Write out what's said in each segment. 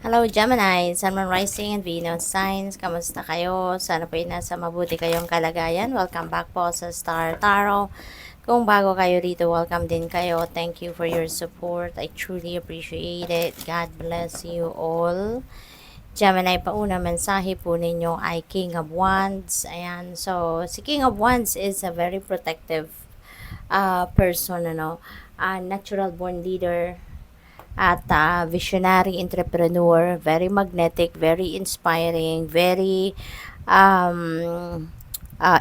Hello Gemini, Sun, Moon, Rising, and Venus Signs. Kamusta kayo? Sana po ay nasa mabuti kayong kalagayan. Welcome back po sa Star Tarot. Kung bago kayo rito, welcome din kayo. Thank you for your support. I truly appreciate it. God bless you all. Gemini, pauna mensahe po ninyo ay King of Wands. Ayan, so si King of Wands is a very protective person, natural born leader at visionary entrepreneur, very magnetic, very inspiring, very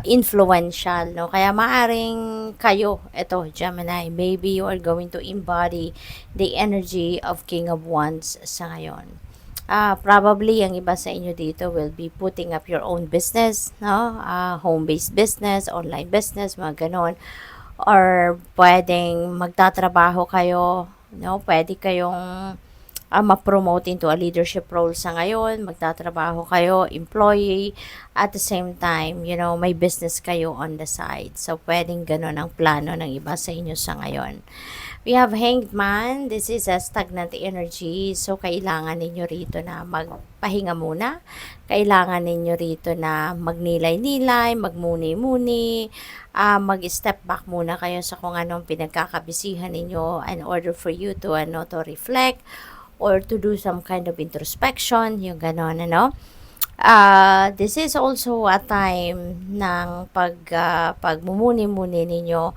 influential, no? Kaya maaring kayo, eto, Gemini, maybe you are going to embody the energy of King of Wands sa ngayon. Probably, ang iba sa inyo dito will be putting up your own business, no? Home-based business, online business, mga ganon. Or pwedeng magtatrabaho kayo, no? Pwede kayong ma-promote into a leadership role sa ngayon, magtatrabaho kayo, employee, at the same time, may business kayo on the side. So, pwedeng ganun ang plano ng iba sa inyo sa ngayon. We have Hanged Man. This is a stagnant energy. So, kailangan ninyo rito na magpahinga muna. Kailangan ninyo rito na magnilay-nilay, magmuni-muni, mag-step back muna kayo sa kung anong pinagkakabisihan ninyo in order for you to reflect or to do some kind of introspection, yung gano'n, this is also a time ng pagmumuni-muni ninyo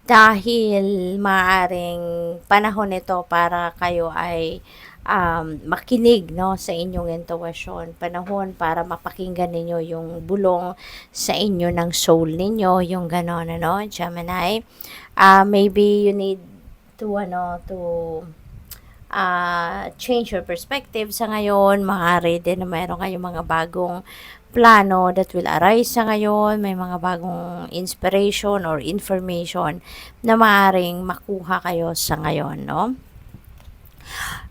dahil maaring panahon ito para kayo ay makinig, no, sa inyong intuition. Panahon para mapakinggan ninyo yung bulong sa inyo ng soul ninyo, yung gano'n, Gemini. Maybe you need to change your perspective sa ngayon. Maaari din na mayroon kayong mga bagong plano that will arise sa ngayon. May mga bagong inspiration or information na maaaring makuha kayo sa ngayon, no?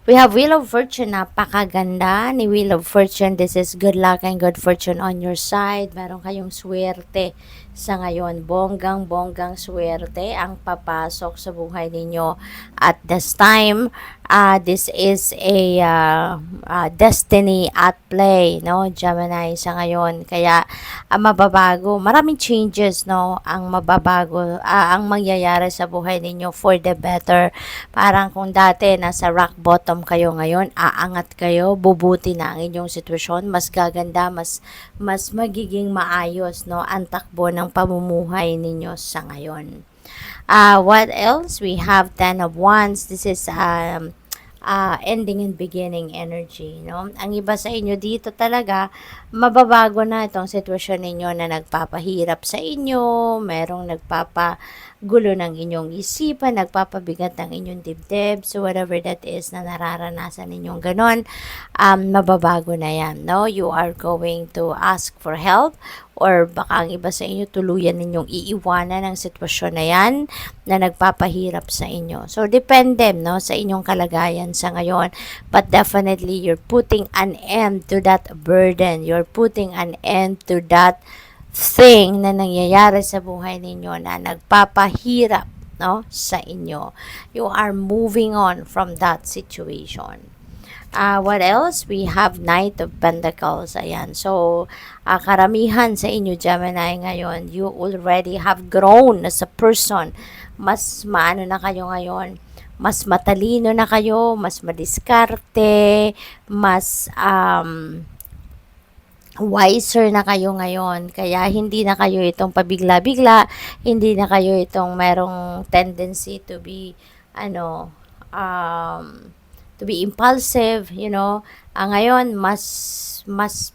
We have Wheel of Fortune. Napakaganda ni Wheel of Fortune. This is good luck and good fortune on your side. Meron kayong swerte sa ngayon. Bonggang-bonggang swerte ang papasok sa buhay ninyo at this time. This is a destiny at play, no, Gemini, sa ngayon. Kaya mababago, maraming changes, no, ang mababago, ang mangyayari sa buhay ninyo for the better. Parang kung dati nasa rock bottom kayo, ngayon aangat kayo, bubuti na ang inyong sitwasyon, mas gaganda, mas magiging maayos, no, ang takbo ng pamumuhay ninyo sa ngayon. What else? We have Ten of Wands. This is ending and beginning energy, no? Ang iba sa inyo dito talaga, mababago na itong sitwasyon ninyo na nagpapahirap sa inyo, merong nagpapagulo ng inyong isipan, nagpapabigat ng inyong dibdib, so whatever that is na nararanasan ninyong ganon, mababago na yan, no? You are going to ask for help, or baka ang iba sa inyo tuluyan ninyong iiwanan ang sitwasyon na yan na nagpapahirap sa inyo. So, depende, no, sa inyong kalagayan sa ngayon. But definitely, you're putting an end to that burden. You're putting an end to that thing na nangyayari sa buhay ninyo na nagpapahirap, no, sa inyo. You are moving on from that situation. What else? We have Knight of Pentacles. Ayan. So, karamihan sa inyo, Gemini, ngayon, you already have grown as a person. Mas maano na kayo ngayon. Mas matalino na kayo, mas madiskarte, mas wiser na kayo ngayon. Kaya hindi na kayo itong pabigla-bigla, hindi na kayo itong merong tendency to be impulsive, ngayon, mas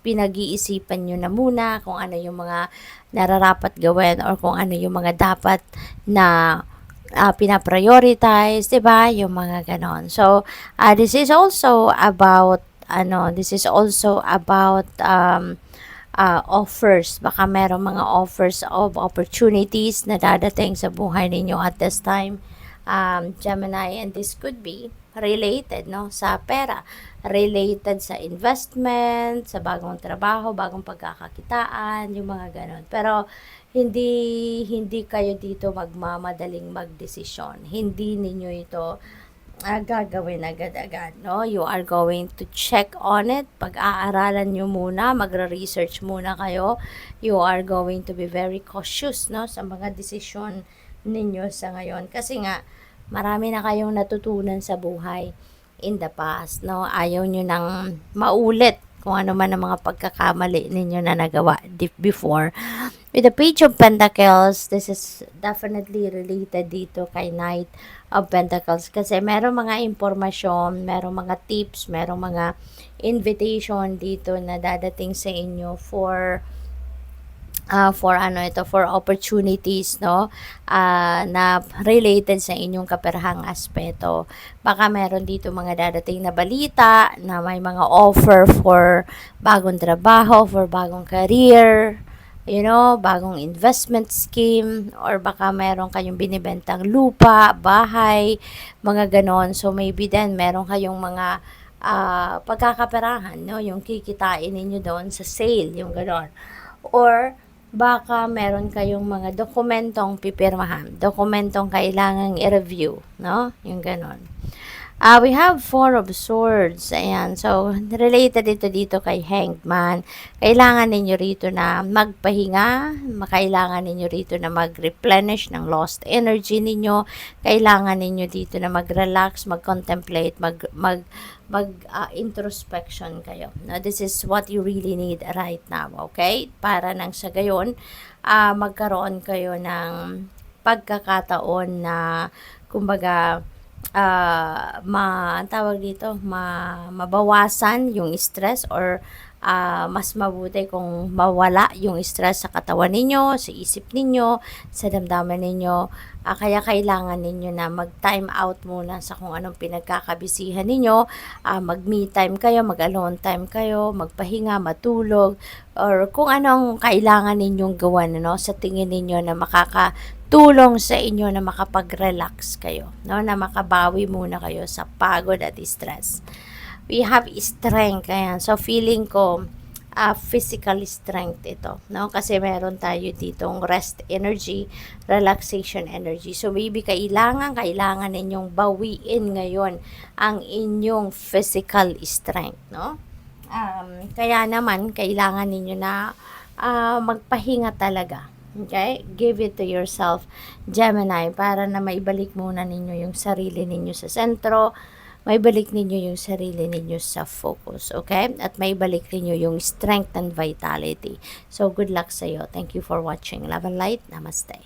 pinag-iisipan nyo na muna kung ano yung mga nararapat gawin or kung ano yung mga dapat na pinaprioritize, diba? Yung mga ganon. So, this is also about offers. Baka merong mga offers of opportunities na dadating sa buhay ninyo at this time, Gemini, and this could be related, no, sa pera, related sa investment, sa bagong trabaho, bagong pagkakakitaan, yung mga ganon. Pero hindi kayo dito magmamadaling magdesisyon. Hindi ninyo ito gagawin agad-agad, no? You are going to check on it. Pag-aaralan nyo muna, magre-research muna kayo. You are going to be very cautious, no? Sa mga desisyon ninyo sa ngayon. Kasi nga, marami na kayong natutunan sa buhay in the past, no? Ayaw nyo nang maulit kung ano man ang mga pagkakamali ninyo na nagawa before. With the Page of Pentacles, this is definitely related dito kay Knight of Pentacles kasi merong mga impormasyon, merong mga tips, merong mga invitation dito na dadating sa inyo for opportunities, no, na related sa inyong kaperhang aspeto. Baka meron dito mga dadating na balita na may mga offer for bagong trabaho, for bagong career, bagong investment scheme, or baka meron kayong binibentang lupa, bahay, mga ganon. So, maybe then, meron kayong mga pagkakaperahan, no? Yung kikitain ninyo doon sa sale, yung ganon. Or, baka meron kayong mga dokumentong pipirmahan, dokumentong kailangang i-review, no? Yung ganon. We have Four of Swords. Ayan. So, related ito dito kay Hanged Man. Kailangan ninyo rito na magpahinga. Kailangan ninyo rito na mag-replenish ng lost energy ninyo. Kailangan ninyo dito na mag-relax, mag-contemplate, introspection kayo. Now, this is what you really need right now. Okay? Para nang sa gayon, magkaroon kayo ng pagkakataon na, kumbaga, tawag dito, mabawasan yung stress, or mas mabuti kung mawala yung stress sa katawan ninyo, sa isip ninyo, sa damdamin ninyo. Kaya kailangan ninyo na mag-time out muna sa kung anong pinagkakabisihan ninyo. Mag-me time kayo, mag-alone time kayo, magpahinga, matulog, or kung anong kailangan ninyong gawan, no, sa tingin ninyo na tulong sa inyo na makapag-relax kayo, no? Na makabawi muna kayo sa pagod at stress. We have strength, ayan. So, feeling ko, physical strength ito, no? Kasi meron tayo ditong rest energy, relaxation energy. So, maybe kailangan ninyong bawiin ngayon ang inyong physical strength, no? Kaya naman, kailangan ninyo na magpahinga talaga. Okay? Give it to yourself, Gemini, para na maibalik muna ninyo yung sarili ninyo sa sentro, maibalik ninyo yung sarili ninyo sa focus, okay? At maibalik ninyo yung strength and vitality. So, good luck sa iyo. Thank you for watching. Love and light. Namaste.